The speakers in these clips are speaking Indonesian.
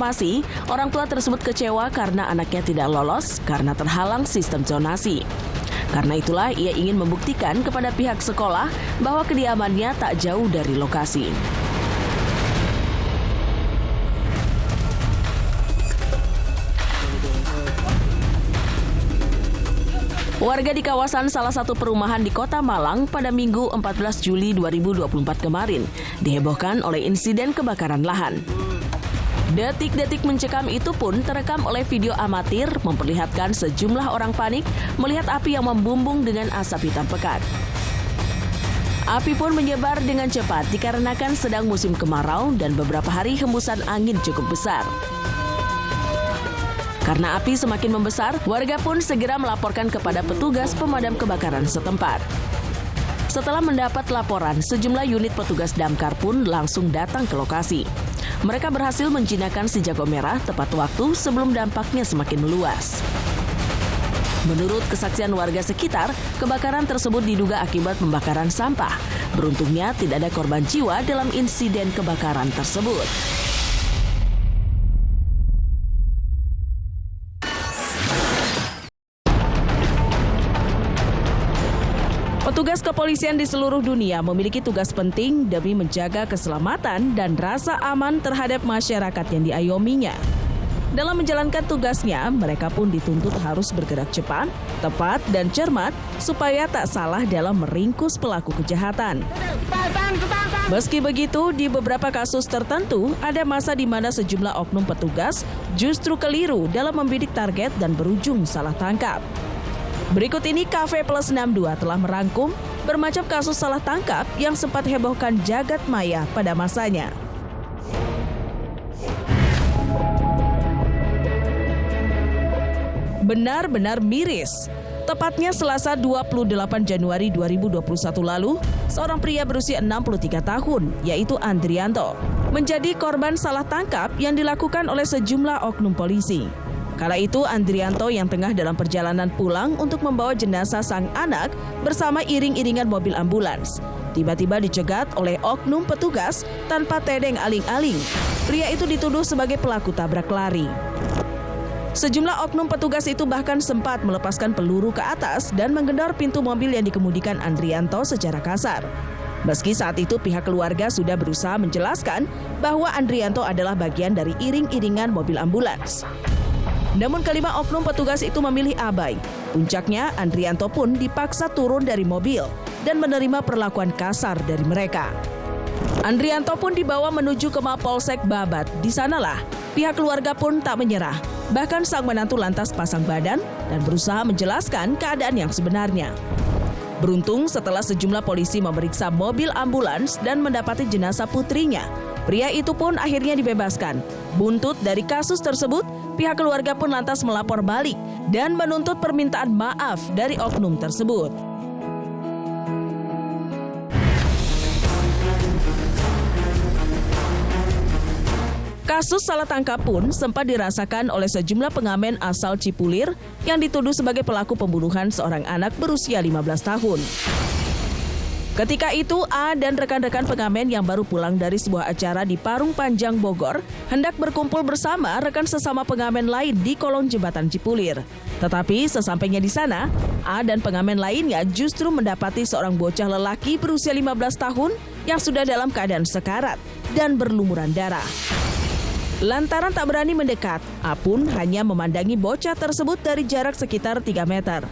Masih, orang tua tersebut kecewa karena anaknya tidak lolos karena terhalang sistem zonasi. Karena itulah ia ingin membuktikan kepada pihak sekolah bahwa kediamannya tak jauh dari lokasi. Warga di kawasan salah satu perumahan di Kota Malang pada Minggu 14 Juli 2024 kemarin dihebohkan oleh insiden kebakaran lahan. Detik-detik mencekam itu pun terekam oleh video amatir memperlihatkan sejumlah orang panik melihat api yang membumbung dengan asap hitam pekat. Api pun menyebar dengan cepat dikarenakan sedang musim kemarau dan beberapa hari hembusan angin cukup besar. Karena api semakin membesar, warga pun segera melaporkan kepada petugas pemadam kebakaran setempat. Setelah mendapat laporan, sejumlah unit petugas damkar pun langsung datang ke lokasi. Mereka berhasil menjinakkan si jago merah tepat waktu sebelum dampaknya semakin meluas. Menurut kesaksian warga sekitar, kebakaran tersebut diduga akibat pembakaran sampah. Beruntungnya tidak ada korban jiwa dalam insiden kebakaran tersebut. Petugas kepolisian di seluruh dunia memiliki tugas penting demi menjaga keselamatan dan rasa aman terhadap masyarakat yang diayominya. Dalam menjalankan tugasnya, mereka pun dituntut harus bergerak cepat, tepat, dan cermat supaya tak salah dalam meringkus pelaku kejahatan. Meski begitu, di beberapa kasus tertentu, ada masa di mana sejumlah oknum petugas justru keliru dalam membidik target dan berujung salah tangkap. Berikut ini Cafe Plus 62 telah merangkum bermacam kasus salah tangkap yang sempat hebohkan jagat maya pada masanya. Benar-benar miris. Tepatnya Selasa 28 Januari 2021 lalu, seorang pria berusia 63 tahun, yaitu Andrianto, menjadi korban salah tangkap yang dilakukan oleh sejumlah oknum polisi. Kala itu Andrianto yang tengah dalam perjalanan pulang untuk membawa jenazah sang anak bersama iring-iringan mobil ambulans. Tiba-tiba dicegat oleh oknum petugas tanpa tedeng aling-aling. Pria itu dituduh sebagai pelaku tabrak lari. Sejumlah oknum petugas itu bahkan sempat melepaskan peluru ke atas dan menggedor pintu mobil yang dikemudikan Andrianto secara kasar. Meski saat itu pihak keluarga sudah berusaha menjelaskan bahwa Andrianto adalah bagian dari iring-iringan mobil ambulans. Namun kelima oknum petugas itu memilih abai. Puncaknya, Andrianto pun dipaksa turun dari mobil dan menerima perlakuan kasar dari mereka. Andrianto pun dibawa menuju ke Mapolsek Babat. Di sanalah, pihak keluarga pun tak menyerah. Bahkan sang menantu lantas pasang badan dan berusaha menjelaskan keadaan yang sebenarnya. Beruntung setelah sejumlah polisi memeriksa mobil ambulans dan mendapati jenazah putrinya, pria itu pun akhirnya dibebaskan. Buntut dari kasus tersebut, pihak keluarga pun lantas melapor balik dan menuntut permintaan maaf dari oknum tersebut. Kasus salah tangkap pun sempat dirasakan oleh sejumlah pengamen asal Cipulir yang dituduh sebagai pelaku pembunuhan seorang anak berusia 15 tahun. Ketika itu, A dan rekan-rekan pengamen yang baru pulang dari sebuah acara di Parung Panjang, Bogor, hendak berkumpul bersama rekan sesama pengamen lain di kolong jembatan Cipulir. Tetapi sesampainya di sana, A dan pengamen lainnya justru mendapati seorang bocah lelaki berusia 15 tahun yang sudah dalam keadaan sekarat dan berlumuran darah. Lantaran tak berani mendekat, A pun hanya memandangi bocah tersebut dari jarak sekitar 3 meter.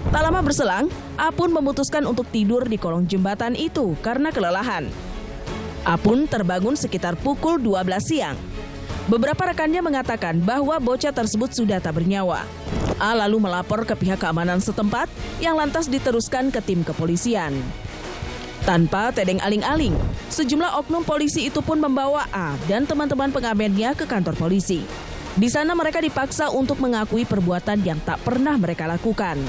Tak lama berselang, A pun memutuskan untuk tidur di kolong jembatan itu karena kelelahan. A pun terbangun sekitar pukul 12 siang. Beberapa rekannya mengatakan bahwa bocah tersebut sudah tak bernyawa. A lalu melapor ke pihak keamanan setempat yang lantas diteruskan ke tim kepolisian. Tanpa tedeng aling-aling, sejumlah oknum polisi itu pun membawa A dan teman-teman pengamennya ke kantor polisi. Di sana mereka dipaksa untuk mengakui perbuatan yang tak pernah mereka lakukan.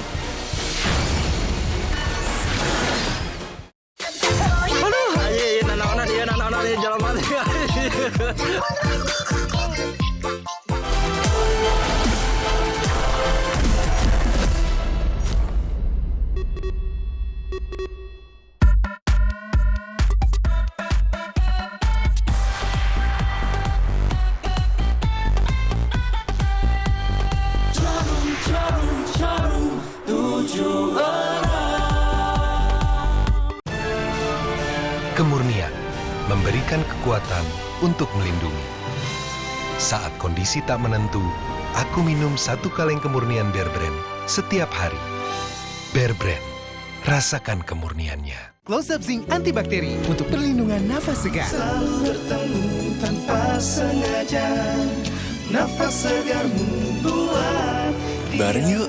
memberikan kekuatan untuk melindungi. Saat kondisi tak menentu, aku minum 1 kaleng kemurnian Bear Brand setiap hari. Bear Brand, rasakan kemurniannya. Close Up Zinc Antibakteri untuk perlindungan nafas segar. Selalu bertemu tanpa sengaja, nafas segar membuat bareng yuk.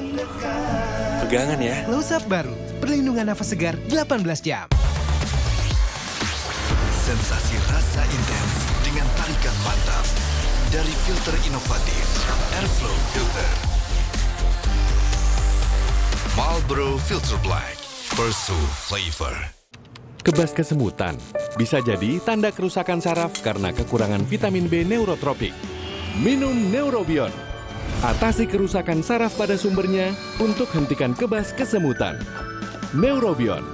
Pegangan ya. Close Up baru, perlindungan nafas segar 18 jam. Sensasi rasa intens dengan tarikan mantap dari filter inovatif Airflow Filter. Marlboro Filter Black, Personal Flavor. Kebas kesemutan bisa jadi tanda kerusakan saraf karena kekurangan vitamin B neurotropik. Minum Neurobion. Atasi kerusakan saraf pada sumbernya untuk hentikan kebas kesemutan. Neurobion.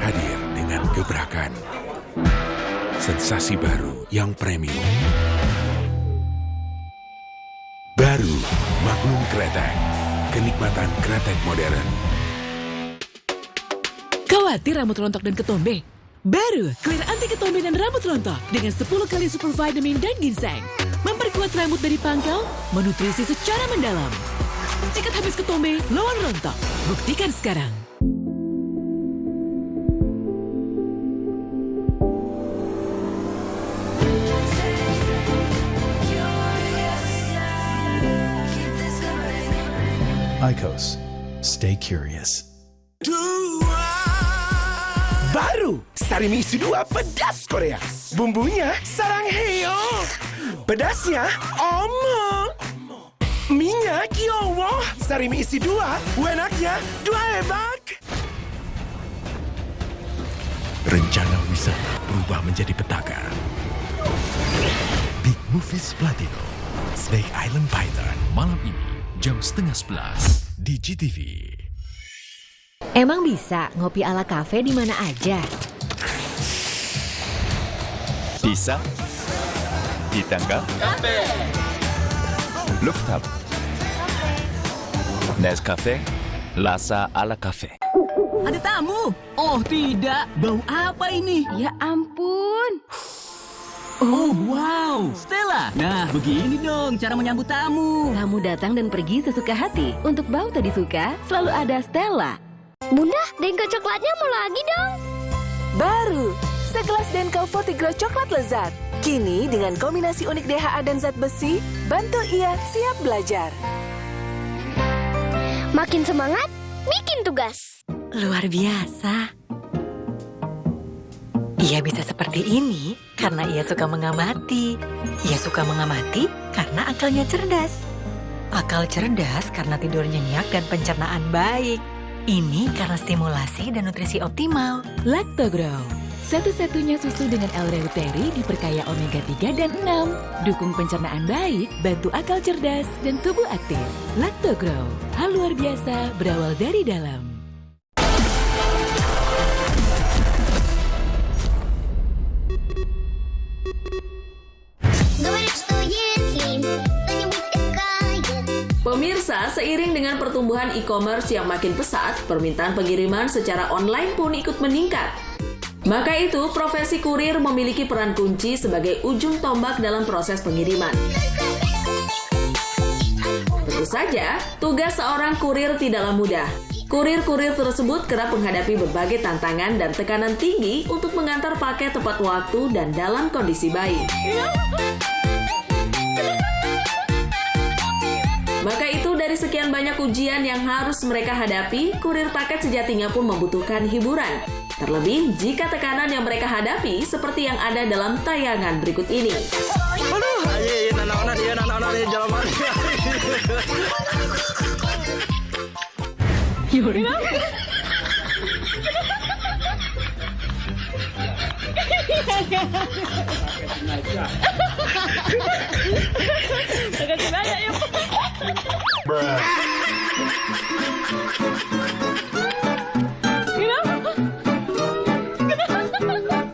Hadir dengan gebrakan. Sensasi baru yang premium. Baru Magnum Kretek. Kenikmatan kretek modern. Khawatir rambut rontok dan ketombe? Baru Clear Anti Ketombe dan Rambut Rontok dengan 10 kali super vitamin dan ginseng. Memperkuat rambut dari pangkal, menutrisi secara mendalam. Sikat habis ketombe, lawan rontok. Buktikan sekarang. IQOS. Stay curious. Baru, Sarimi isi 2 pedas Korea. Bumbunya sarang heo. Pedasnya omong. Minyak yowo. Sarimi isi 2, enaknya 2 ebak. Rencana wisata berubah menjadi petaka. Big Movies Platinum. Snake Island Python malam ini jam 10:30 di GTV. Emang bisa ngopi ala kafe di mana aja? Bisa. Di tangga. Kafe. Rooftop. Nescafe. Lasa ala kafe. Ada tamu? Oh tidak, bau apa ini? Ya ampun. Oh wow, Stella. Nah begini dong cara menyambut tamu. Tamu datang dan pergi sesuka hati. Untuk bau tadi suka, selalu ada Stella. Bunda, Denko coklatnya mau lagi dong. Baru, segelas Denko Fortigro coklat lezat. Kini dengan kombinasi unik DHA dan zat besi, bantu ia siap belajar. Makin semangat, bikin tugas. Luar biasa. Ia bisa seperti ini karena ia suka mengamati. Ia suka mengamati karena akalnya cerdas. Akal cerdas karena tidur nyenyak dan pencernaan baik. Ini karena stimulasi dan nutrisi optimal. Lactogrow, satu-satunya susu dengan L-reuteri diperkaya omega 3 dan 6. Dukung pencernaan baik, bantu akal cerdas, dan tubuh aktif. Lactogrow, hal luar biasa berawal dari dalam. Pemirsa, seiring dengan pertumbuhan e-commerce yang makin pesat, permintaan pengiriman secara online pun ikut meningkat. Maka itu, profesi kurir memiliki peran kunci sebagai ujung tombak dalam proses pengiriman. Tentu saja, tugas seorang kurir tidaklah mudah. Kurir-kurir tersebut kerap menghadapi berbagai tantangan dan tekanan tinggi untuk mengantar paket tepat waktu dan dalam kondisi baik. Maka itu dari sekian banyak ujian yang harus mereka hadapi, kurir paket sejatinya pun membutuhkan hiburan. Terlebih jika tekanan yang mereka hadapi seperti yang ada dalam tayangan berikut ini.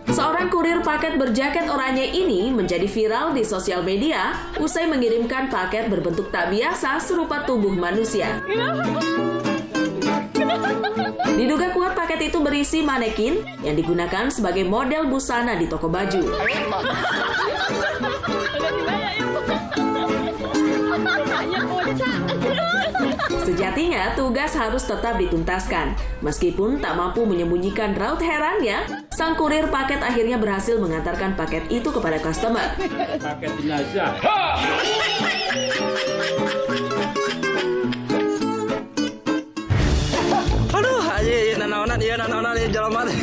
Seorang kurir paket berjaket oranye ini menjadi viral di sosial media usai mengirimkan paket berbentuk tak biasa serupa tubuh manusia. Diduga kuat paket itu berisi manekin yang digunakan sebagai model busana di toko baju. Sejatinya, tugas harus tetap dituntaskan. Meskipun tak mampu menyembunyikan raut herannya, sang kurir paket akhirnya berhasil mengantarkan paket itu kepada customer. Paket jenazah. Aduh, aja nanaonan ya jalan mati.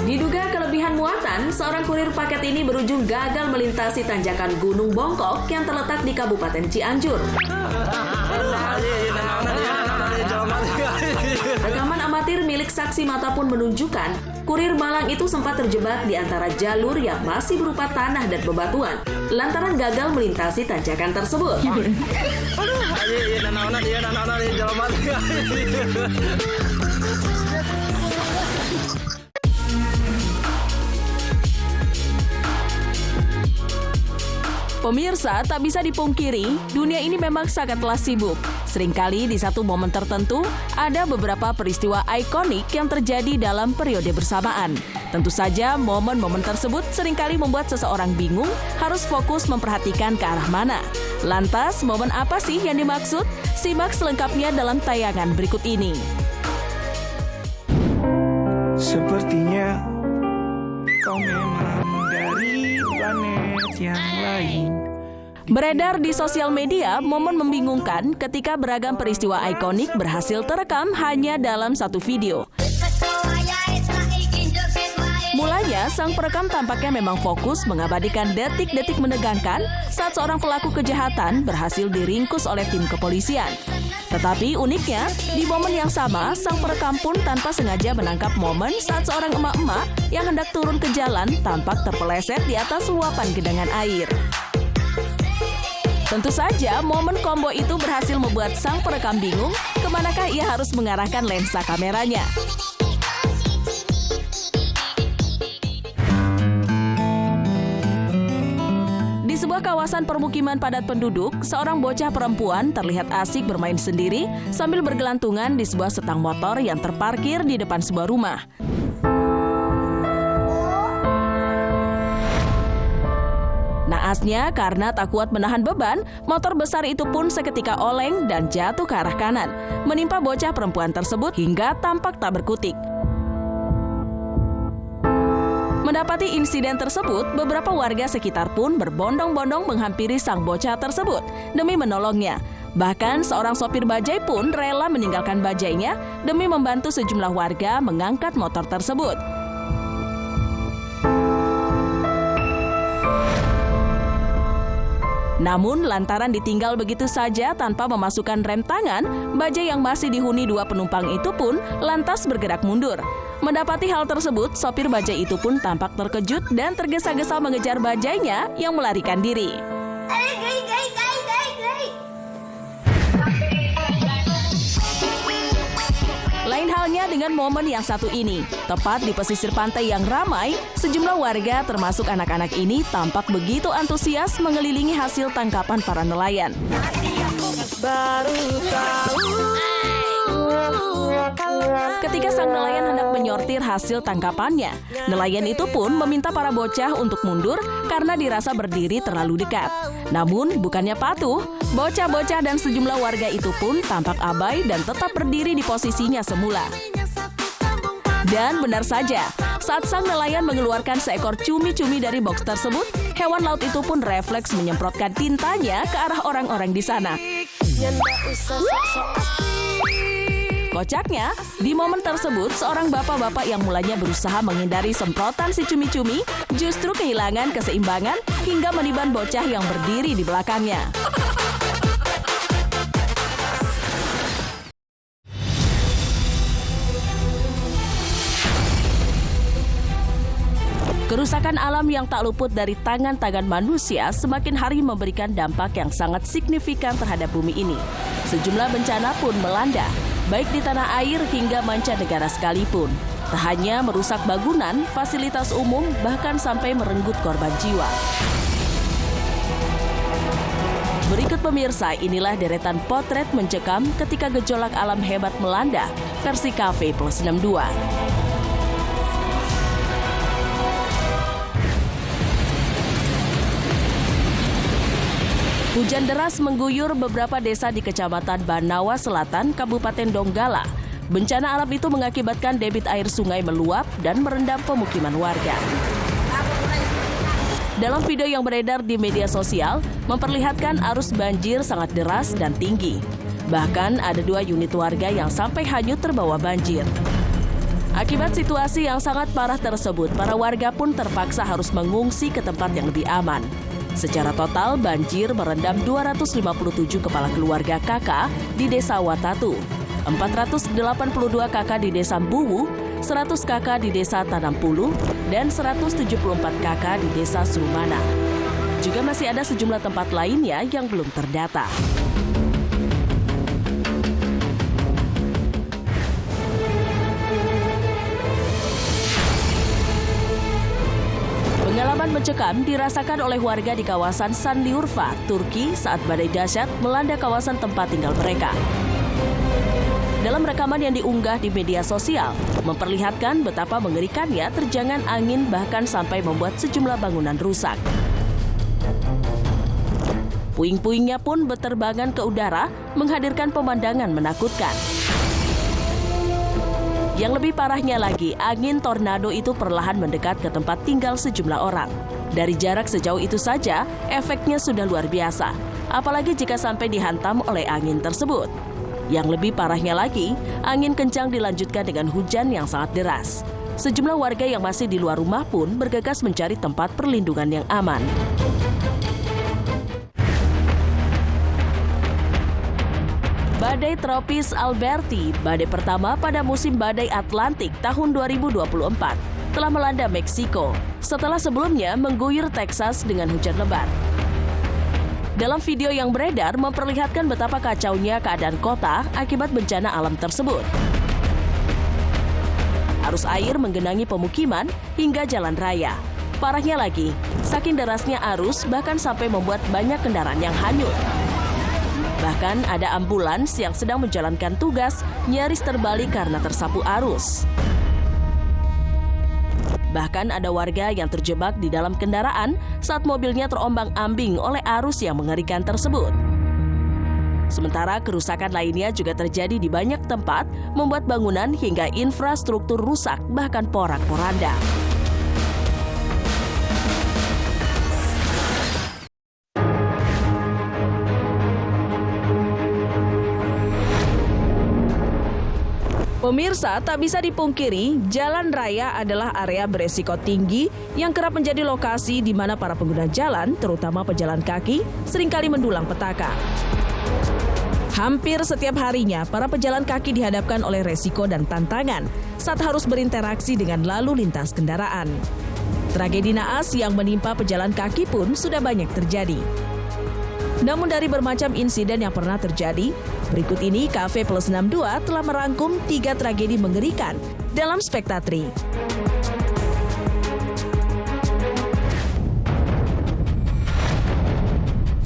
Diduga kelebihan muatan, seorang kurir paket ini berujung gagal melintasi tanjakan Gunung Bongkok yang terletak di Kabupaten Cianjur. Rekaman amatir milik saksi mata pun menunjukkan kurir malang itu sempat terjebak di antara jalur yang masih berupa tanah dan bebatuan lantaran gagal melintasi tanjakan tersebut. Pemirsa, tak bisa dipungkiri, dunia ini memang sangatlah sibuk. Seringkali di satu momen tertentu, ada beberapa peristiwa ikonik yang terjadi dalam periode bersamaan. Tentu saja, momen-momen tersebut seringkali membuat seseorang bingung harus fokus memperhatikan ke arah mana. Lantas, momen apa sih yang dimaksud? Simak selengkapnya dalam tayangan berikut ini. Sepertinya kau memang dari planet yang lain. Beredar di sosial media, momen membingungkan ketika beragam peristiwa ikonik berhasil terekam hanya dalam satu video. Mulanya, sang perekam tampaknya memang fokus mengabadikan detik-detik menegangkan saat seorang pelaku kejahatan berhasil diringkus oleh tim kepolisian. Tetapi uniknya, di momen yang sama, sang perekam pun tanpa sengaja menangkap momen saat seorang emak-emak yang hendak turun ke jalan tampak terpeleset di atas luapan genangan air. Tentu saja, momen combo itu berhasil membuat sang perekam bingung kemanakah ia harus mengarahkan lensa kameranya. Di sebuah kawasan permukiman padat penduduk, seorang bocah perempuan terlihat asik bermain sendiri sambil bergelantungan di sebuah setang motor yang terparkir di depan sebuah rumah. Naasnya, karena tak kuat menahan beban, motor besar itu pun seketika oleng dan jatuh ke arah kanan, menimpa bocah perempuan tersebut hingga tampak tak berkutik. Mendapati insiden tersebut, beberapa warga sekitar pun berbondong-bondong menghampiri sang bocah tersebut demi menolongnya. Bahkan seorang sopir bajai pun rela meninggalkan bajainya demi membantu sejumlah warga mengangkat motor tersebut. Namun, lantaran ditinggal begitu saja tanpa memasukkan rem tangan, bajai yang masih dihuni dua penumpang itu pun lantas bergerak mundur. Mendapati hal tersebut, sopir bajai itu pun tampak terkejut dan tergesa-gesa mengejar bajainya yang melarikan diri. Lain halnya dengan momen yang satu ini. Tepat di pesisir pantai yang ramai, sejumlah warga termasuk anak-anak ini tampak begitu antusias mengelilingi hasil tangkapan para nelayan. Ketika sang nelayan hendak menyortir hasil tangkapannya, nelayan itu pun meminta para bocah untuk mundur karena dirasa berdiri terlalu dekat. Namun, bukannya patuh, bocah-bocah dan sejumlah warga itu pun tampak abai dan tetap berdiri di posisinya semula. Dan benar saja, saat sang nelayan mengeluarkan seekor cumi-cumi dari box tersebut, hewan laut itu pun refleks menyemprotkan tintanya ke arah orang-orang di sana. Kocaknya, di momen tersebut, seorang bapak-bapak yang mulanya berusaha menghindari semprotan si cumi-cumi justru kehilangan keseimbangan hingga meniban bocah yang berdiri di belakangnya. Kerusakan alam yang tak luput dari tangan-tangan manusia semakin hari memberikan dampak yang sangat signifikan terhadap bumi ini. Sejumlah bencana pun melanda, baik di tanah air hingga mancanegara sekalipun. Tak hanya merusak bangunan, fasilitas umum, bahkan sampai merenggut korban jiwa. Berikut pemirsa, inilah deretan potret mencekam ketika gejolak alam hebat melanda versi Cafe Plus 62. Hujan deras mengguyur beberapa desa di Kecamatan Banawa Selatan, Kabupaten Donggala. Bencana alam itu mengakibatkan debit air sungai meluap dan merendam pemukiman warga. Dalam video yang beredar di media sosial, memperlihatkan arus banjir sangat deras dan tinggi. Bahkan ada 2 unit warga yang sampai hanyut terbawa banjir. Akibat situasi yang sangat parah tersebut, para warga pun terpaksa harus mengungsi ke tempat yang lebih aman. Secara total, banjir merendam 257 kepala keluarga KK di Desa Watatu, 482 KK di Desa Buwu, 100 KK di Desa Tanampulu, dan 174 KK di Desa Surumana. Juga masih ada sejumlah tempat lainnya yang belum terdata. Pengalaman mencekam dirasakan oleh warga di kawasan Sanliurfa, Turki saat badai dahsyat melanda kawasan tempat tinggal mereka. Dalam rekaman yang diunggah di media sosial, memperlihatkan betapa mengerikannya terjangan angin bahkan sampai membuat sejumlah bangunan rusak. Puing-puingnya pun berterbangan ke udara, menghadirkan pemandangan menakutkan. Yang lebih parahnya lagi, angin tornado itu perlahan mendekat ke tempat tinggal sejumlah orang. Dari jarak sejauh itu saja, efeknya sudah luar biasa. Apalagi jika sampai dihantam oleh angin tersebut. Yang lebih parahnya lagi, angin kencang dilanjutkan dengan hujan yang sangat deras. Sejumlah warga yang masih di luar rumah pun bergegas mencari tempat perlindungan yang aman. Badai tropis Alberti, badai pertama pada musim badai Atlantik tahun 2024, telah melanda Meksiko setelah sebelumnya mengguyur Texas dengan hujan lebat. Dalam video yang beredar memperlihatkan betapa kacaunya keadaan kota akibat bencana alam tersebut. Arus air menggenangi pemukiman hingga jalan raya. Parahnya lagi, saking derasnya arus bahkan sampai membuat banyak kendaraan yang hanyut. Bahkan ada ambulans yang sedang menjalankan tugas nyaris terbalik karena tersapu arus. Bahkan ada warga yang terjebak di dalam kendaraan saat mobilnya terombang-ambing oleh arus yang mengerikan tersebut. Sementara kerusakan lainnya juga terjadi di banyak tempat, membuat bangunan hingga infrastruktur rusak bahkan porak-poranda. Pemirsa, tak bisa dipungkiri, jalan raya adalah area beresiko tinggi yang kerap menjadi lokasi di mana para pengguna jalan, terutama pejalan kaki, seringkali mendulang petaka. Hampir setiap harinya, para pejalan kaki dihadapkan oleh resiko dan tantangan saat harus berinteraksi dengan lalu lintas kendaraan. Tragedi naas yang menimpa pejalan kaki pun sudah banyak terjadi. Namun dari bermacam insiden yang pernah terjadi, berikut ini Cafe Plus 62 telah merangkum 3 tragedi mengerikan dalam Spektatri.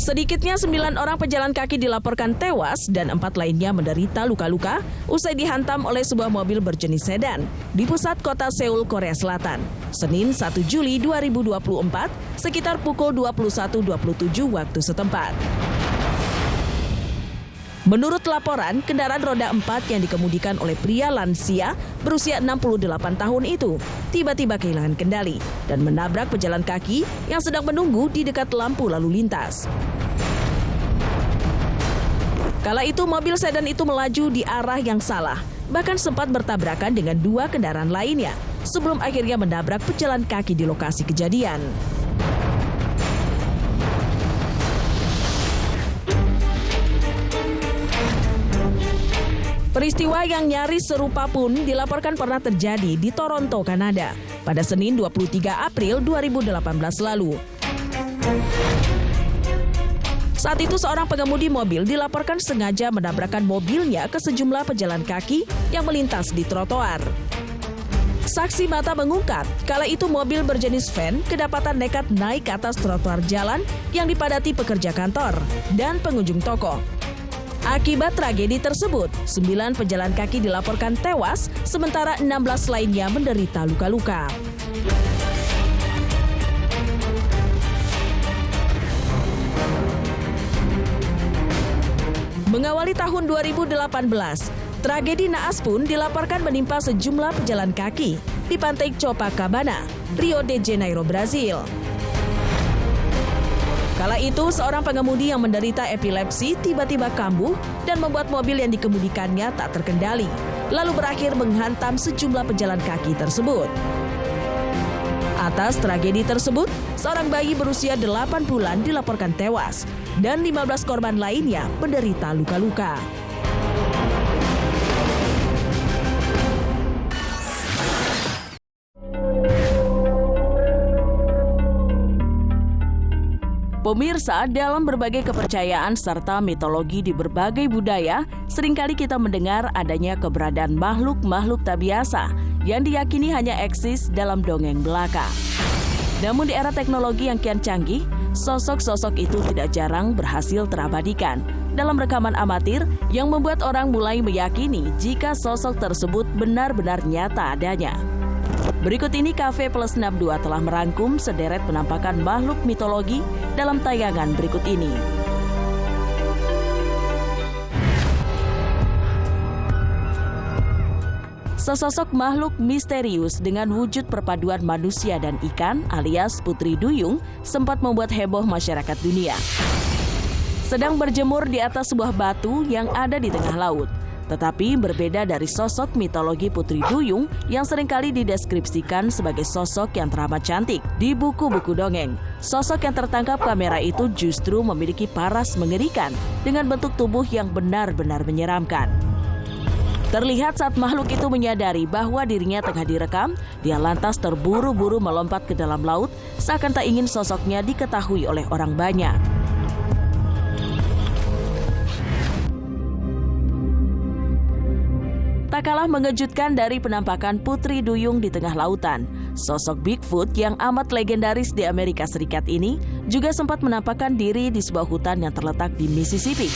Sedikitnya 9 orang pejalan kaki dilaporkan tewas dan 4 lainnya menderita luka-luka usai dihantam oleh sebuah mobil berjenis sedan di pusat kota Seoul, Korea Selatan, Senin 1 Juli 2024 sekitar pukul 21.27 waktu setempat. Menurut laporan, kendaraan roda 4 yang dikemudikan oleh pria lansia berusia 68 tahun itu tiba-tiba kehilangan kendali dan menabrak pejalan kaki yang sedang menunggu di dekat lampu lalu lintas. Kala itu mobil sedan itu melaju di arah yang salah, bahkan sempat bertabrakan dengan 2 kendaraan lainnya sebelum akhirnya menabrak pejalan kaki di lokasi kejadian. Peristiwa yang nyaris serupa pun dilaporkan pernah terjadi di Toronto, Kanada pada Senin 23 April 2018 lalu. Saat itu seorang pengemudi mobil dilaporkan sengaja menabrakkan mobilnya ke sejumlah pejalan kaki yang melintas di trotoar. Saksi mata mengungkap, kala itu mobil berjenis van kedapatan nekat naik ke atas trotoar jalan yang dipadati pekerja kantor dan pengunjung toko. Akibat tragedi tersebut, 9 pejalan kaki dilaporkan tewas, sementara 16 lainnya menderita luka-luka. Mengawali tahun 2018, tragedi naas pun dilaporkan menimpa sejumlah pejalan kaki di pantai Copacabana, Rio de Janeiro, Brazil. Kala itu, seorang pengemudi yang menderita epilepsi tiba-tiba kambuh dan membuat mobil yang dikemudikannya tak terkendali, lalu berakhir menghantam sejumlah pejalan kaki tersebut. Atas tragedi tersebut, seorang bayi berusia 8 bulan dilaporkan tewas dan 15 korban lainnya menderita luka-luka. Pemirsa, dalam berbagai kepercayaan serta mitologi di berbagai budaya, seringkali kita mendengar adanya keberadaan makhluk-makhluk tak biasa yang diyakini hanya eksis dalam dongeng belaka. Namun di era teknologi yang kian canggih, sosok-sosok itu tidak jarang berhasil terabadikan dalam rekaman amatir yang membuat orang mulai meyakini jika sosok tersebut benar-benar nyata adanya. Berikut ini Cafe Plus 62 telah merangkum sederet penampakan makhluk mitologi dalam tayangan berikut ini. Sesosok makhluk misterius dengan wujud perpaduan manusia dan ikan alias Putri Duyung sempat membuat heboh masyarakat dunia. Sedang berjemur di atas sebuah batu yang ada di tengah laut. Tetapi berbeda dari sosok mitologi Putri Duyung yang seringkali dideskripsikan sebagai sosok yang teramat cantik di buku-buku dongeng. Sosok yang tertangkap kamera itu justru memiliki paras mengerikan dengan bentuk tubuh yang benar-benar menyeramkan. Terlihat saat makhluk itu menyadari bahwa dirinya tengah direkam, dia lantas terburu-buru melompat ke dalam laut seakan tak ingin sosoknya diketahui oleh orang banyak. Tak kalah mengejutkan dari penampakan Putri Duyung di tengah lautan, sosok Bigfoot yang amat legendaris di Amerika Serikat ini juga sempat menampakkan diri di sebuah hutan yang terletak di Mississippi.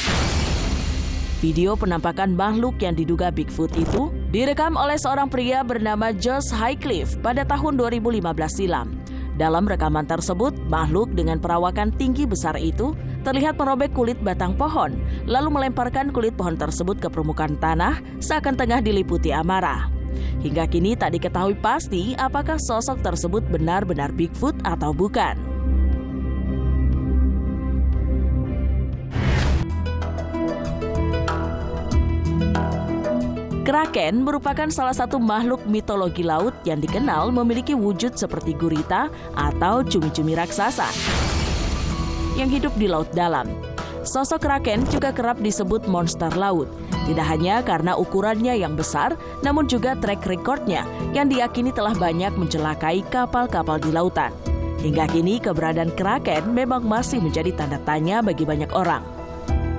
Video penampakan makhluk yang diduga Bigfoot itu direkam oleh seorang pria bernama Josh Highcliffe pada tahun 2015 silam. Dalam rekaman tersebut, makhluk dengan perawakan tinggi besar itu terlihat merobek kulit batang pohon, lalu melemparkan kulit pohon tersebut ke permukaan tanah seakan tengah diliputi amarah. Hingga kini tak diketahui pasti apakah sosok tersebut benar-benar Bigfoot atau bukan. Kraken merupakan salah satu makhluk mitologi laut yang dikenal memiliki wujud seperti gurita atau cumi-cumi raksasa yang hidup di laut dalam. Sosok Kraken juga kerap disebut monster laut, tidak hanya karena ukurannya yang besar, namun juga track recordnya yang diyakini telah banyak mencelakai kapal-kapal di lautan. Hingga kini keberadaan Kraken memang masih menjadi tanda tanya bagi banyak orang.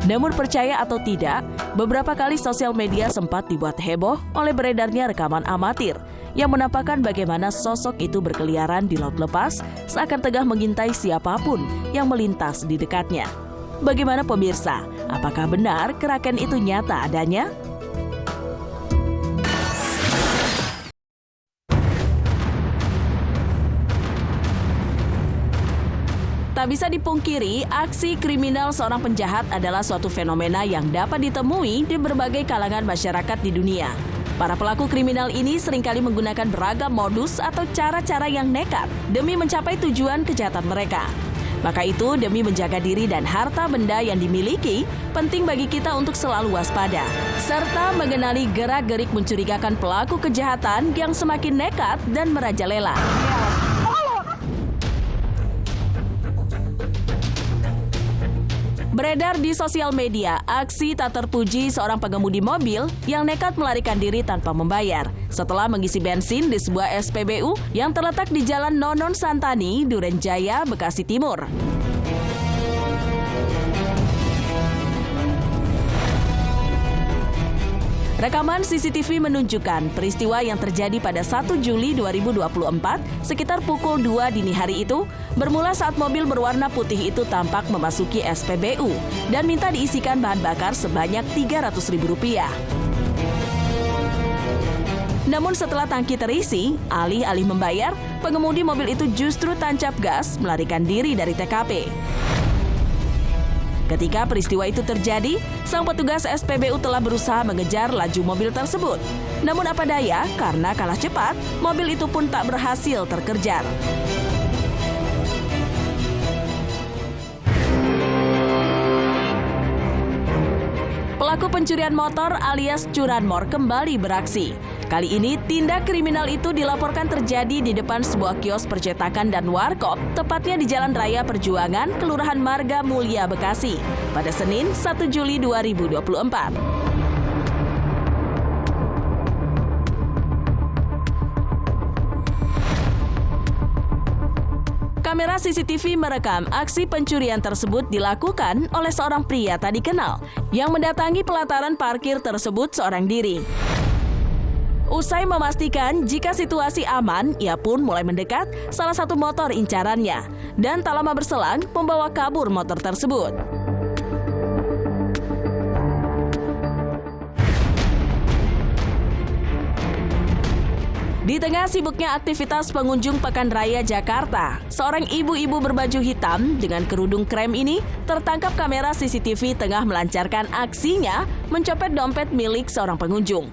Namun percaya atau tidak, beberapa kali sosial media sempat dibuat heboh oleh beredarnya rekaman amatir yang menampakkan bagaimana sosok itu berkeliaran di laut lepas seakan tengah mengintai siapapun yang melintas di dekatnya. Bagaimana pemirsa? Apakah benar Kraken itu nyata adanya? Tak bisa dipungkiri, aksi kriminal seorang penjahat adalah suatu fenomena yang dapat ditemui di berbagai kalangan masyarakat di dunia. Para pelaku kriminal ini seringkali menggunakan beragam modus atau cara-cara yang nekat demi mencapai tujuan kejahatan mereka. Maka itu, demi menjaga diri dan harta benda yang dimiliki, penting bagi kita untuk selalu waspada, serta mengenali gerak-gerik mencurigakan pelaku kejahatan yang semakin nekat dan merajalela. Beredar di sosial media, aksi tak terpuji seorang pengemudi mobil yang nekat melarikan diri tanpa membayar setelah mengisi bensin di sebuah SPBU yang terletak di Jalan Nonon Santani, Duren Jaya, Bekasi Timur. Rekaman CCTV menunjukkan peristiwa yang terjadi pada 1 Juli 2024 sekitar pukul 2 dini hari itu bermula saat mobil berwarna putih itu tampak memasuki SPBU dan minta diisikan bahan bakar sebanyak Rp300.000. Namun setelah tangki terisi, alih-alih membayar, pengemudi mobil itu justru tancap gas melarikan diri dari TKP. Ketika peristiwa itu terjadi, sang petugas SPBU telah berusaha mengejar laju mobil tersebut. Namun apa daya, karena kalah cepat, mobil itu pun tak berhasil terkejar. Pelaku pencurian motor alias curanmor kembali beraksi. Kali ini, tindak kriminal itu dilaporkan terjadi di depan sebuah kios percetakan dan warkop, tepatnya di Jalan Raya Perjuangan, Kelurahan Marga Mulia, Bekasi, pada Senin 1 Juli 2024. Kamera CCTV merekam aksi pencurian tersebut dilakukan oleh seorang pria tak dikenal yang mendatangi pelataran parkir tersebut seorang diri. Usai memastikan jika situasi aman, ia pun mulai mendekat salah satu motor incarannya dan tak lama berselang membawa kabur motor tersebut. Di tengah sibuknya aktivitas pengunjung Pekan Raya Jakarta, seorang ibu-ibu berbaju hitam dengan kerudung krem ini tertangkap kamera CCTV tengah melancarkan aksinya mencopet dompet milik seorang pengunjung.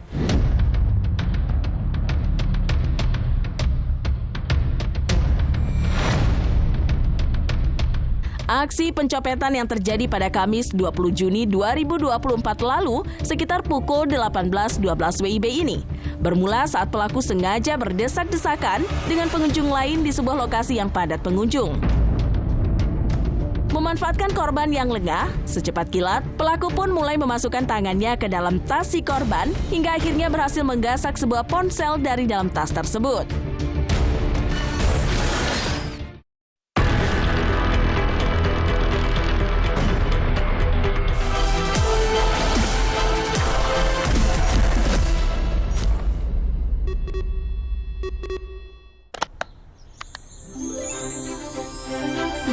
Aksi pencopetan yang terjadi pada Kamis 20 Juni 2024 lalu sekitar pukul 18.12 WIB ini bermula saat pelaku sengaja berdesak-desakan dengan pengunjung lain di sebuah lokasi yang padat pengunjung. Memanfaatkan korban yang lengah, secepat kilat, pelaku pun mulai memasukkan tangannya ke dalam tas si korban hingga akhirnya berhasil menggasak sebuah ponsel dari dalam tas tersebut.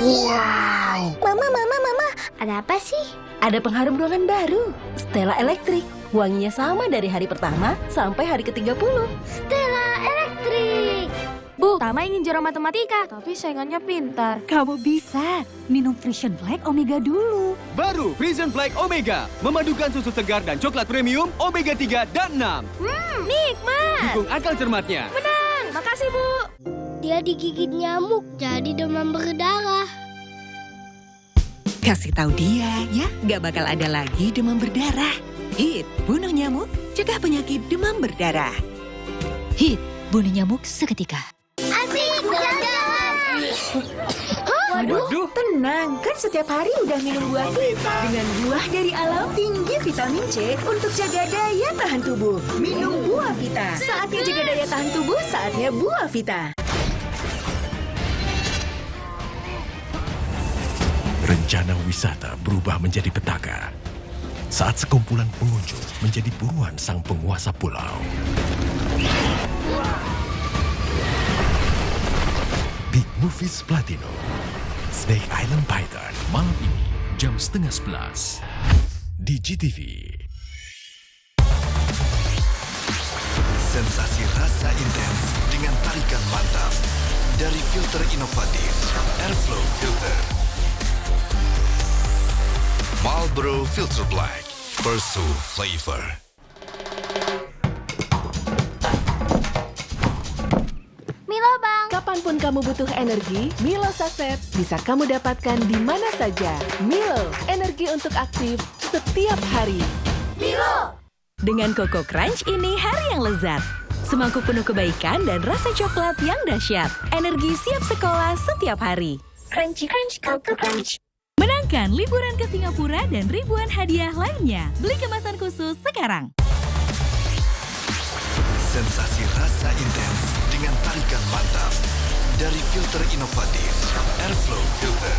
Wow! Mama, ada apa sih? Ada pengharum ruangan baru, Stella Elektrik. Wanginya sama dari hari pertama sampai hari ke-30. Stella Elektrik! Bu, Tama ingin juara matematika, tapi saingannya pintar. Kamu bisa minum Frisian Black Omega dulu. Baru Frisian Black Omega, memadukan susu segar dan coklat premium Omega 3 dan 6. Nikmat! Dukung akal cermatnya. Menang, makasih Bu. Dia digigit nyamuk, jadi demam berdarah. Kasih tahu dia ya, gak bakal ada lagi demam berdarah. HIT, bunuh nyamuk, cegah penyakit demam berdarah. HIT, bunuh nyamuk seketika. Asik, jalan-jalan. Waduh, tenang, kan setiap hari udah minum buah Vita. Dengan buah dari alam tinggi vitamin C untuk jaga daya tahan tubuh. Minum buah Vita. Saatnya jaga daya tahan tubuh, saatnya buah Vita. Rencana wisata berubah menjadi petaka saat sekumpulan pengunjung menjadi buruan sang penguasa pulau. Big Movies Platinum, Snake Island Python, malam ini jam 10:30 di GTV. Sensasi rasa intens dengan tarikan mantap dari filter inovatif Airflow Filter. Marlboro Filter Black, Pursue Flavor. Milo Bang. Kapanpun kamu butuh energi, Milo Saset bisa kamu dapatkan di mana saja. Milo, energi untuk aktif setiap hari. Milo! Dengan Coco Crunch ini hari yang lezat. Semangkuk penuh kebaikan dan rasa coklat yang dahsyat. Energi siap sekolah setiap hari. Crunchy Crunch, Coco Crunch. Menangkan liburan ke Singapura dan ribuan hadiah lainnya. Beli kemasan khusus sekarang. Sensasi rasa intens dengan tarikan mantap dari filter inovatif Airflow Filter.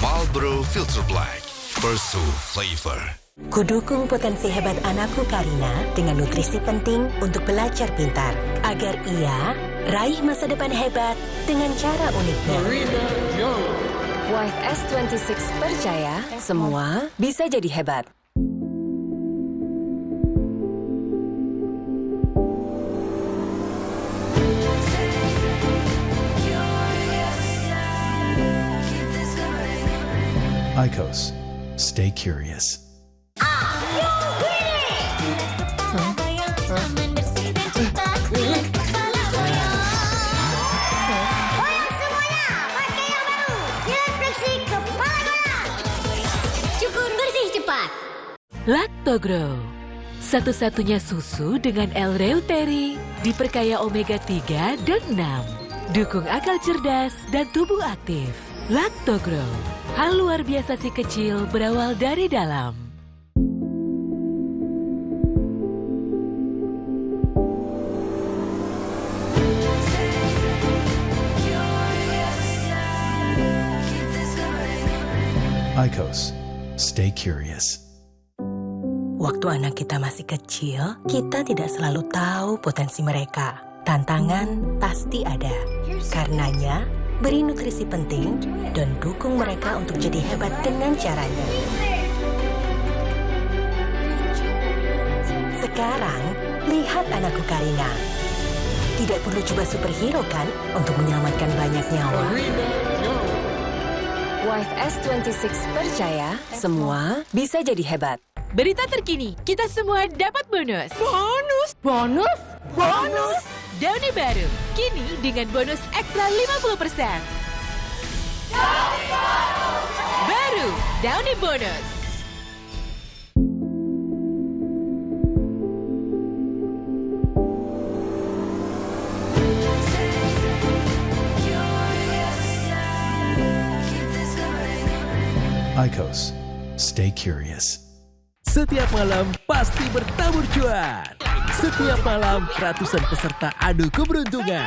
Marlboro Filter Black, Pursue Flavor. Kudukung potensi hebat anakku Karina dengan nutrisi penting untuk belajar pintar. Agar ia raih masa depan hebat dengan cara uniknya. Wife S26 percaya semua bisa jadi hebat. IQOS. Stay curious. Lactogrow, satu-satunya susu dengan L-reuteri, diperkaya omega 3 dan 6. Dukung akal cerdas dan tubuh aktif. Lactogrow, hal luar biasa si kecil berawal dari dalam. IQOS. Stay curious. Waktu anak kita masih kecil, kita tidak selalu tahu potensi mereka. Tantangan pasti ada. Karenanya, beri nutrisi penting dan dukung mereka untuk jadi hebat dengan caranya. Sekarang, lihat anakku Karina. Tidak perlu coba superhero kan untuk menyelamatkan banyak nyawa. Wife S26 percaya semua bisa jadi hebat. Berita terkini, kita semua dapat bonus. Bonus? Bonus? Bonus? Downy baru, kini dengan bonus ekstra 50%. Baru, Downy bonus. IQOS. Stay curious. Setiap malam pasti bertabur cuan. Setiap malam ratusan peserta adu keberuntungan.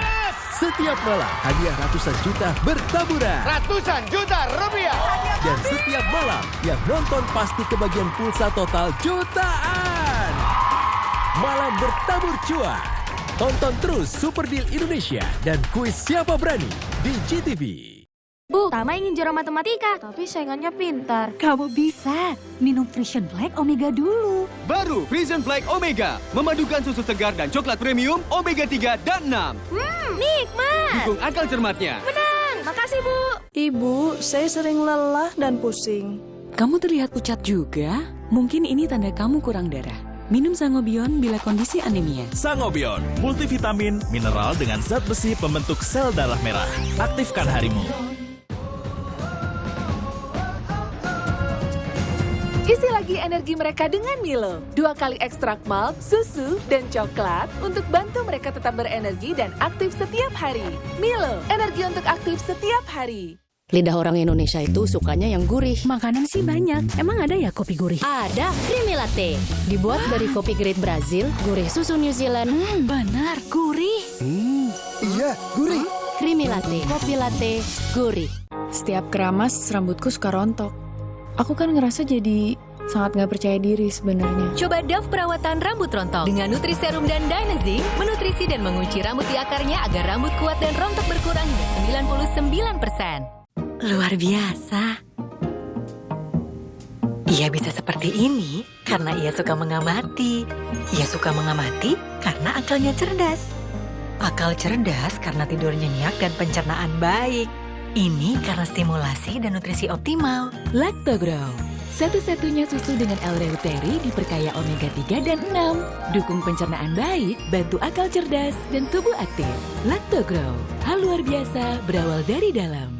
Setiap malam hadiah ratusan juta bertaburan. Ratusan juta rupiah. Dan setiap malam yang nonton pasti kebagian pulsa total jutaan. Malam bertabur cuan. Tonton terus Super Deal Indonesia dan kuis Siapa Berani di GTV. Bu, Tama ingin juara matematika, tapi saingannya pintar. Kamu bisa. Minum Frisian Black Omega dulu. Baru Frisian Black Omega, memadukan susu segar dan coklat premium omega 3 dan 6. Nikmat. Dukung akal cermatnya. Menang, makasih Bu. Ibu, saya sering lelah dan pusing. Kamu terlihat pucat juga. Mungkin ini tanda kamu kurang darah. Minum Sangobion bila kondisi anemia. Sangobion, multivitamin, mineral dengan zat besi pembentuk sel darah merah. Aktifkan harimu. Isi lagi energi mereka dengan Milo. 2 kali ekstrak malt, susu, dan coklat untuk bantu mereka tetap berenergi dan aktif setiap hari. Milo, energi untuk aktif setiap hari. Lidah orang Indonesia itu sukanya yang gurih. Makanan sih banyak. Emang ada ya kopi gurih? Ada, Creamy Latte. Dibuat dari kopi grade Brazil, gurih susu New Zealand. Benar, gurih. Iya, gurih. Creamy Latte, kopi latte, gurih. Setiap keramas, rambutku suka rontok. Aku kan ngerasa jadi sangat nggak percaya diri sebenarnya. Coba Dove perawatan rambut rontok dengan Nutriserum dan Dynazing, menutrisi dan mengunci rambut di akarnya agar rambut kuat dan rontok berkurang hingga 99%. Luar biasa. Ia bisa seperti ini karena ia suka mengamati. Ia suka mengamati karena akalnya cerdas. Akal cerdas karena tidur nyenyak dan pencernaan baik. Ini karena stimulasi dan nutrisi optimal. Lactogrow, satu-satunya susu dengan L-reuteri diperkaya omega 3 dan 6. Dukung pencernaan baik, bantu akal cerdas, dan tubuh aktif. Lactogrow, hal luar biasa berawal dari dalam.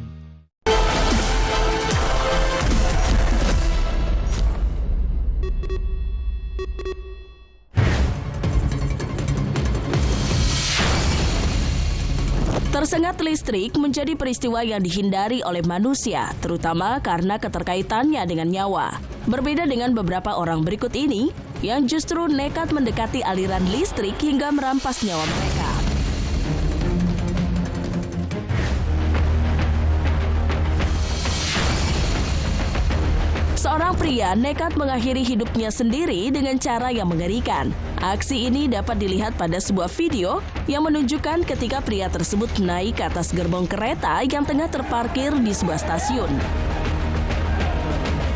Tersengat listrik menjadi peristiwa yang dihindari oleh manusia, terutama karena keterkaitannya dengan nyawa. Berbeda dengan beberapa orang berikut ini, yang justru nekat mendekati aliran listrik hingga merampas nyawa mereka. Seorang pria nekat mengakhiri hidupnya sendiri dengan cara yang mengerikan. Aksi ini dapat dilihat pada sebuah video yang menunjukkan ketika pria tersebut naik ke atas gerbong kereta yang tengah terparkir di sebuah stasiun.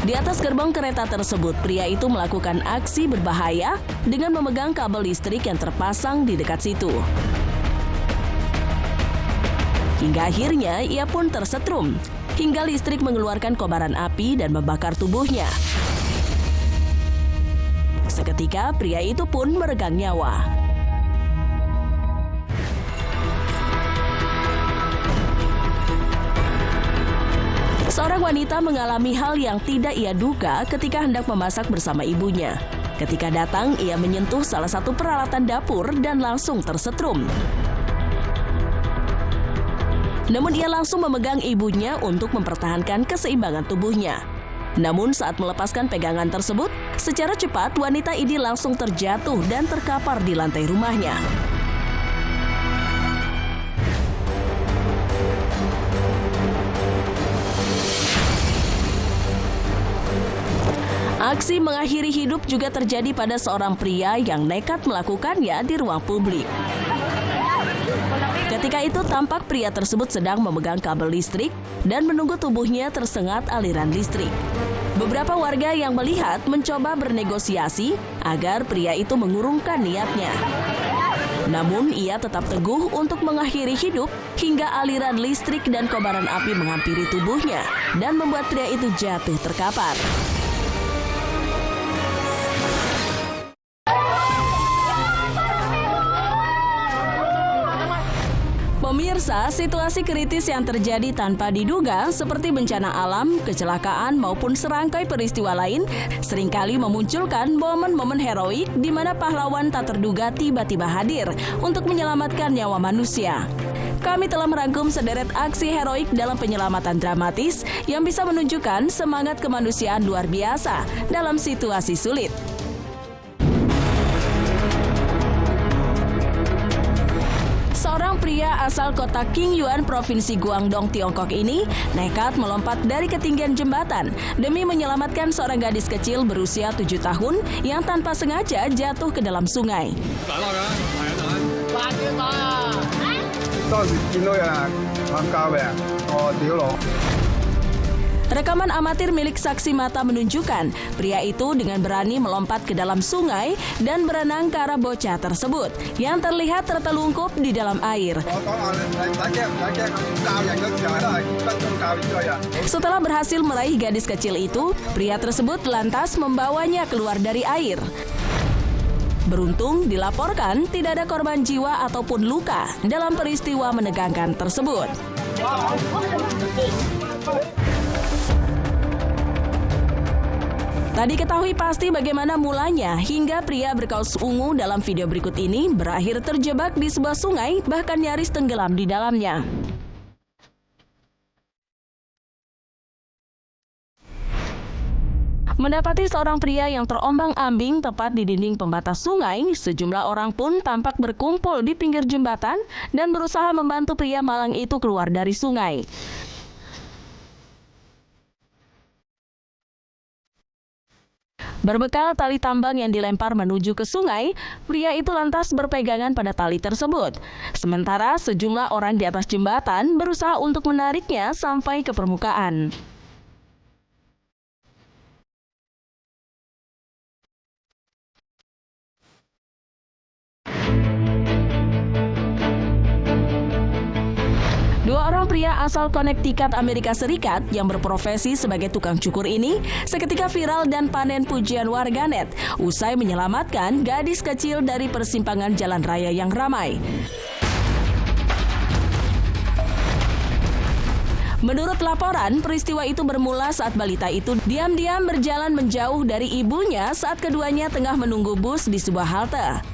Di atas gerbong kereta tersebut, pria itu melakukan aksi berbahaya dengan memegang kabel listrik yang terpasang di dekat situ. Hingga akhirnya ia pun tersetrum, hingga listrik mengeluarkan kobaran api dan membakar tubuhnya. Seketika pria itu pun meregang nyawa. Seorang wanita mengalami hal yang tidak ia duga ketika hendak memasak bersama ibunya. Ketika datang, ia menyentuh salah satu peralatan dapur dan langsung tersetrum. Namun ia langsung memegang ibunya untuk mempertahankan keseimbangan tubuhnya. Namun saat melepaskan pegangan tersebut, secara cepat wanita ini langsung terjatuh dan terkapar di lantai rumahnya. Aksi mengakhiri hidup juga terjadi pada seorang pria yang nekat melakukannya di ruang publik. Ketika itu tampak pria tersebut sedang memegang kabel listrik dan menunggu tubuhnya tersengat aliran listrik. Beberapa warga yang melihat mencoba bernegosiasi agar pria itu mengurungkan niatnya. Namun ia tetap teguh untuk mengakhiri hidup hingga aliran listrik dan kobaran api menghampiri tubuhnya dan membuat pria itu jatuh terkapar. Pemirsa, situasi kritis yang terjadi tanpa diduga seperti bencana alam, kecelakaan maupun serangkai peristiwa lain seringkali memunculkan momen-momen heroik di mana pahlawan tak terduga tiba-tiba hadir untuk menyelamatkan nyawa manusia. Kami telah merangkum sederet aksi heroik dalam penyelamatan dramatis yang bisa menunjukkan semangat kemanusiaan luar biasa dalam situasi sulit. Seorang pria asal kota Qingyuan, Provinsi Guangdong, Tiongkok ini nekat melompat dari ketinggian jembatan demi menyelamatkan seorang gadis kecil berusia 7 tahun yang tanpa sengaja jatuh ke dalam sungai. Rekaman amatir milik saksi mata menunjukkan pria itu dengan berani melompat ke dalam sungai dan berenang ke arah bocah tersebut yang terlihat tertelungkup di dalam air. Setelah berhasil meraih gadis kecil itu, pria tersebut lantas membawanya keluar dari air. Beruntung dilaporkan tidak ada korban jiwa ataupun luka dalam peristiwa menegangkan tersebut. Tak diketahui pasti bagaimana mulanya hingga pria berkaos ungu dalam video berikut ini berakhir terjebak di sebuah sungai bahkan nyaris tenggelam di dalamnya. Mendapati seorang pria yang terombang-ambing tepat di dinding pembatas sungai, sejumlah orang pun tampak berkumpul di pinggir jembatan dan berusaha membantu pria malang itu keluar dari sungai. Berbekal tali tambang yang dilempar menuju ke sungai, pria itu lantas berpegangan pada tali tersebut. Sementara sejumlah orang di atas jembatan berusaha untuk menariknya sampai ke permukaan. Dua orang pria asal Connecticut, Amerika Serikat yang berprofesi sebagai tukang cukur ini seketika viral dan panen pujian warganet usai menyelamatkan gadis kecil dari persimpangan jalan raya yang ramai. Menurut laporan, peristiwa itu bermula saat balita itu diam-diam berjalan menjauh dari ibunya saat keduanya tengah menunggu bus di sebuah halte.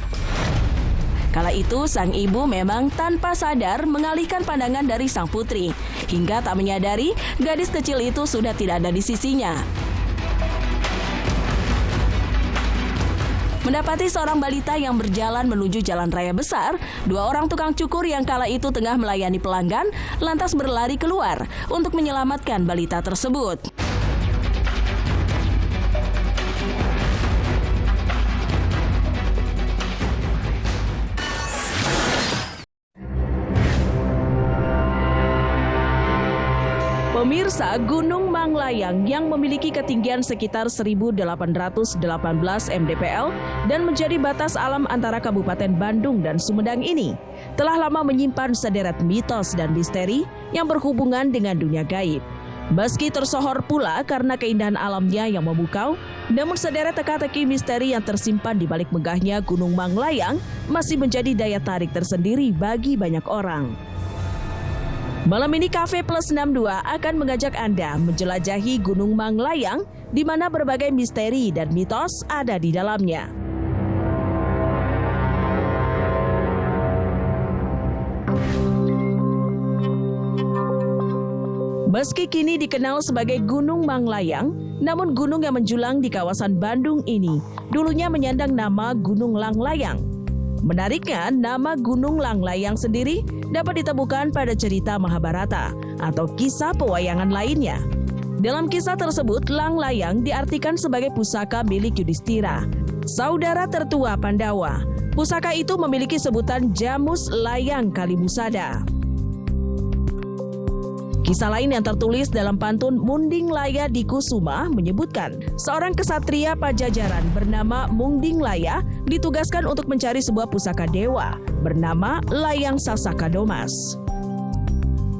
Kala itu, sang ibu memang tanpa sadar mengalihkan pandangan dari sang putri, hingga tak menyadari gadis kecil itu sudah tidak ada di sisinya. Mendapati seorang balita yang berjalan menuju jalan raya besar, dua orang tukang cukur yang kala itu tengah melayani pelanggan lantas berlari keluar untuk menyelamatkan balita tersebut. Pemirsa, Gunung Manglayang yang memiliki ketinggian sekitar 1.818 mdpl dan menjadi batas alam antara Kabupaten Bandung dan Sumedang ini telah lama menyimpan sederet mitos dan misteri yang berhubungan dengan dunia gaib. Meski tersohor pula karena keindahan alamnya yang memukau, namun sederet teka-teki misteri yang tersimpan di balik megahnya Gunung Manglayang masih menjadi daya tarik tersendiri bagi banyak orang. Malam ini Cafe Plus 62 akan mengajak Anda menjelajahi Gunung Manglayang di mana berbagai misteri dan mitos ada di dalamnya. Meski kini dikenal sebagai Gunung Manglayang, namun gunung yang menjulang di kawasan Bandung ini dulunya menyandang nama Gunung Langlayang. Menariknya, nama Gunung Langlayang sendiri dapat ditemukan pada cerita Mahabharata atau kisah pewayangan lainnya. Dalam kisah tersebut, Langlayang diartikan sebagai pusaka milik Yudhistira, saudara tertua Pandawa. Pusaka itu memiliki sebutan Jamus Layang Kalimusada. Kisah lain yang tertulis dalam pantun Munding Laya di Kusuma menyebutkan seorang kesatria Pajajaran bernama Munding Laya ditugaskan untuk mencari sebuah pusaka dewa bernama Layang Sasakadomas.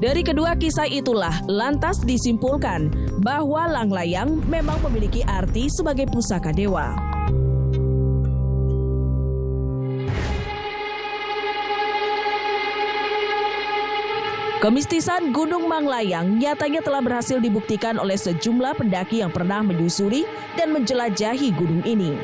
Dari kedua kisah itulah lantas disimpulkan bahwa Langlayang memang memiliki arti sebagai pusaka dewa. Kemistisan Gunung Manglayang nyatanya telah berhasil dibuktikan oleh sejumlah pendaki yang pernah menyusuri dan menjelajahi gunung ini.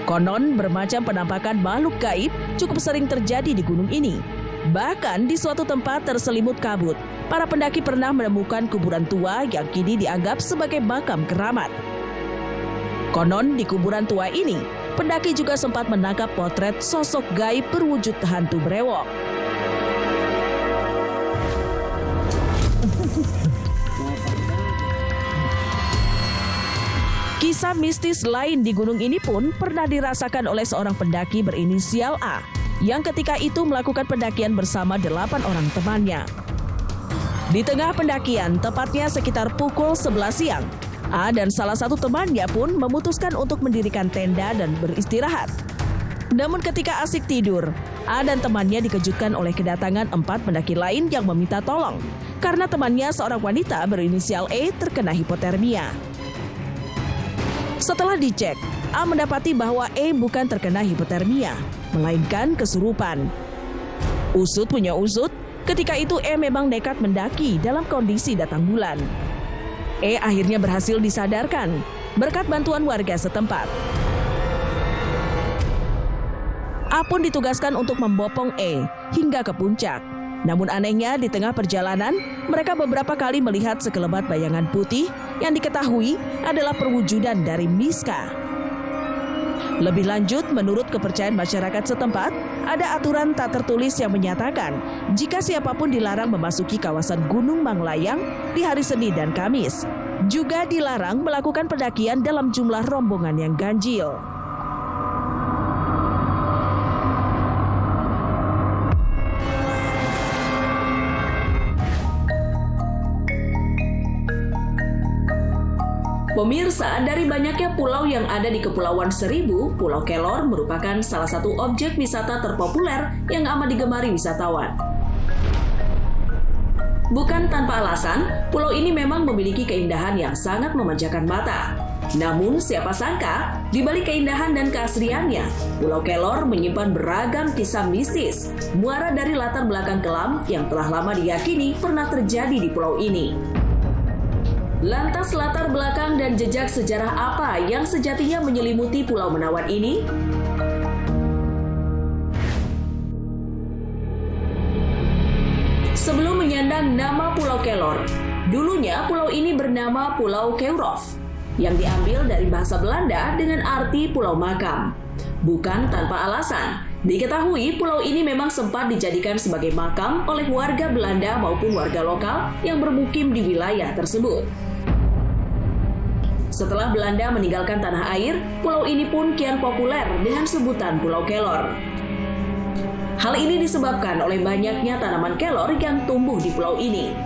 Konon bermacam penampakan makhluk gaib cukup sering terjadi di gunung ini. Bahkan di suatu tempat terselimut kabut, para pendaki pernah menemukan kuburan tua yang kini dianggap sebagai makam keramat. Konon di kuburan tua ini, pendaki juga sempat menangkap potret sosok gaib berwujud hantu brewok. Kisah mistis lain di gunung ini pun pernah dirasakan oleh seorang pendaki berinisial A yang ketika itu melakukan pendakian bersama 8 orang temannya. Di tengah pendakian, tepatnya sekitar pukul 11 siang, A dan salah satu temannya pun memutuskan untuk mendirikan tenda dan beristirahat. Namun ketika asik tidur, A dan temannya dikejutkan oleh kedatangan 4 pendaki lain yang meminta tolong karena temannya seorang wanita berinisial E terkena hipotermia. Setelah dicek, A mendapati bahwa E bukan terkena hipotermia, melainkan kesurupan. Usut punya usut, ketika itu E memang nekat mendaki dalam kondisi datang bulan. E akhirnya berhasil disadarkan berkat bantuan warga setempat. A pun ditugaskan untuk membopong E hingga ke puncak. Namun anehnya di tengah perjalanan, mereka beberapa kali melihat sekelebat bayangan putih yang diketahui adalah perwujudan dari Miska. Lebih lanjut, menurut kepercayaan masyarakat setempat, ada aturan tak tertulis yang menyatakan jika siapapun dilarang memasuki kawasan Gunung Manglayang di hari Senin dan Kamis. Juga dilarang melakukan pendakian dalam jumlah rombongan yang ganjil. Pemirsa, dari banyaknya pulau yang ada di Kepulauan Seribu, Pulau Kelor merupakan salah satu objek wisata terpopuler yang amat digemari wisatawan. Bukan tanpa alasan, pulau ini memang memiliki keindahan yang sangat memanjakan mata. Namun, siapa sangka, di balik keindahan dan keasriannya, Pulau Kelor menyimpan beragam kisah mistis, muara dari latar belakang kelam yang telah lama diyakini pernah terjadi di pulau ini. Lantas latar belakang dan jejak sejarah apa yang sejatinya menyelimuti Pulau Menawan ini? Sebelum menyandang nama Pulau Kelor, dulunya pulau ini bernama Pulau Keurov, yang diambil dari bahasa Belanda dengan arti pulau makam. Bukan tanpa alasan, diketahui pulau ini memang sempat dijadikan sebagai makam oleh warga Belanda maupun warga lokal yang bermukim di wilayah tersebut. Setelah Belanda meninggalkan tanah air, pulau ini pun kian populer dengan sebutan Pulau Kelor. Hal ini disebabkan oleh banyaknya tanaman kelor yang tumbuh di pulau ini.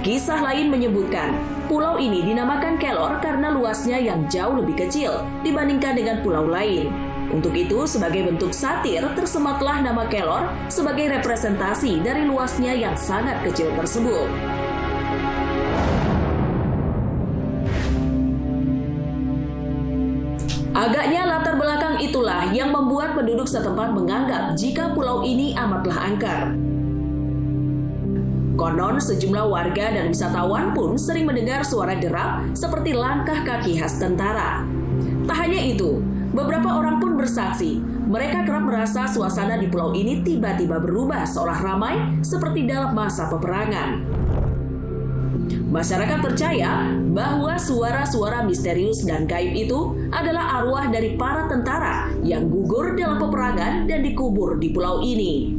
Kisah lain menyebutkan, pulau ini dinamakan Kelor karena luasnya yang jauh lebih kecil dibandingkan dengan pulau lain. Untuk itu, sebagai bentuk satir, tersematlah nama Kelor sebagai representasi dari luasnya yang sangat kecil tersebut. Agaknya latar belakang itulah yang membuat penduduk setempat menganggap jika pulau ini amatlah angker. Konon sejumlah warga dan wisatawan pun sering mendengar suara derap seperti langkah kaki khas tentara. Tak hanya itu, beberapa orang pun bersaksi, mereka kerap merasa suasana di pulau ini tiba-tiba berubah seolah ramai seperti dalam masa peperangan. Masyarakat percaya bahwa suara-suara misterius dan gaib itu adalah arwah dari para tentara yang gugur dalam peperangan dan dikubur di pulau ini.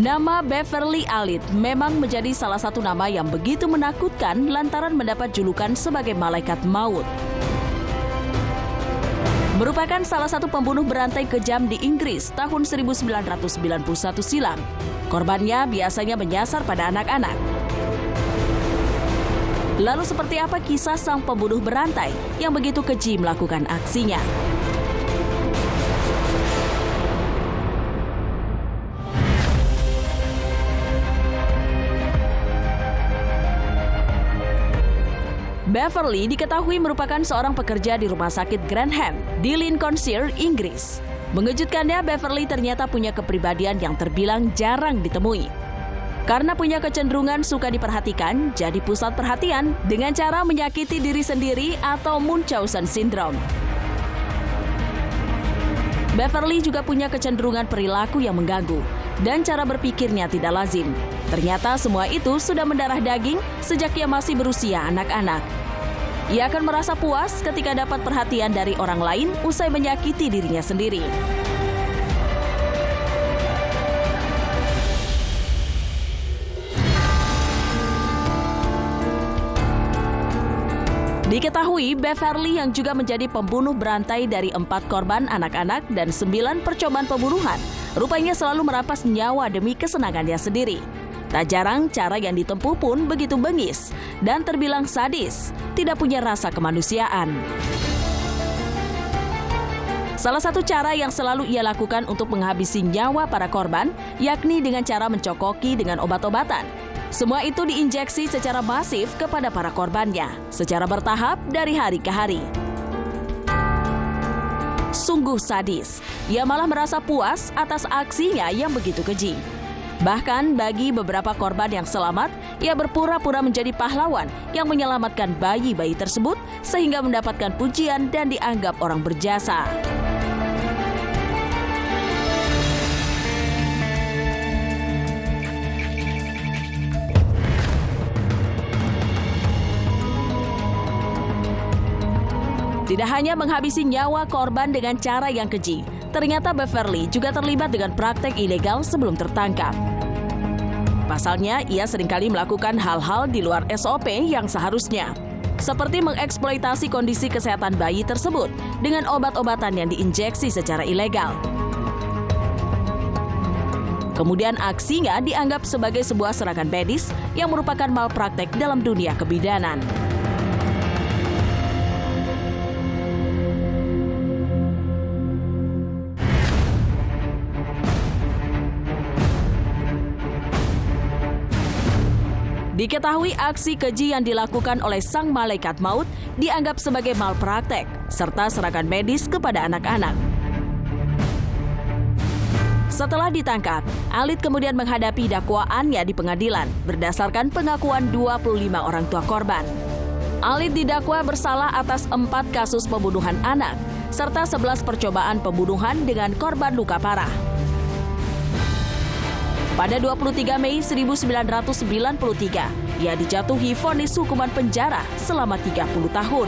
Nama Beverly Alit memang menjadi salah satu nama yang begitu menakutkan lantaran mendapat julukan sebagai malaikat maut. Merupakan salah satu pembunuh berantai kejam di Inggris tahun 1991 silam. Korbannya biasanya menyasar pada anak-anak. Lalu seperti apa kisah sang pembunuh berantai yang begitu keji melakukan aksinya? Beverly diketahui merupakan seorang pekerja di rumah sakit Grantham di Lincolnshire, Inggris. Mengejutkannya, Beverly ternyata punya kepribadian yang terbilang jarang ditemui. Karena punya kecenderungan suka diperhatikan, jadi pusat perhatian dengan cara menyakiti diri sendiri atau Munchausen Syndrome. Beverly juga punya kecenderungan perilaku yang mengganggu dan cara berpikirnya tidak lazim. Ternyata semua itu sudah mendarah daging sejak ia masih berusia anak-anak. Ia akan merasa puas ketika dapat perhatian dari orang lain usai menyakiti dirinya sendiri. Diketahui Beverly yang juga menjadi pembunuh berantai dari 4 korban anak-anak dan 9 percobaan pembunuhan, rupanya selalu merampas nyawa demi kesenangannya sendiri. Tak jarang cara yang ditempuh pun begitu bengis dan terbilang sadis, tidak punya rasa kemanusiaan. Salah satu cara yang selalu ia lakukan untuk menghabisi nyawa para korban, yakni dengan cara mencokoki dengan obat-obatan. Semua itu diinjeksi secara masif kepada para korbannya, secara bertahap dari hari ke hari. Sungguh sadis, ia malah merasa puas atas aksinya yang begitu keji. Bahkan bagi beberapa korban yang selamat, ia berpura-pura menjadi pahlawan yang menyelamatkan bayi-bayi tersebut sehingga mendapatkan pujian dan dianggap orang berjasa. Tidak hanya menghabisi nyawa korban dengan cara yang keji, ternyata Beverly juga terlibat dengan praktek ilegal sebelum tertangkap. Pasalnya, ia seringkali melakukan hal-hal di luar SOP yang seharusnya, seperti mengeksploitasi kondisi kesehatan bayi tersebut dengan obat-obatan yang diinjeksi secara ilegal. Kemudian aksinya dianggap sebagai sebuah serangan medis yang merupakan malpraktek dalam dunia kebidanan. Diketahui aksi keji yang dilakukan oleh sang malaikat maut dianggap sebagai malpraktek serta serangan medis kepada anak-anak. Setelah ditangkap, Alit kemudian menghadapi dakwaannya di pengadilan berdasarkan pengakuan 25 orang tua korban. Alit didakwa bersalah atas 4 kasus pembunuhan anak serta 11 percobaan pembunuhan dengan korban luka parah. Pada 23 Mei 1993, ia dijatuhi vonis hukuman penjara selama 30 tahun.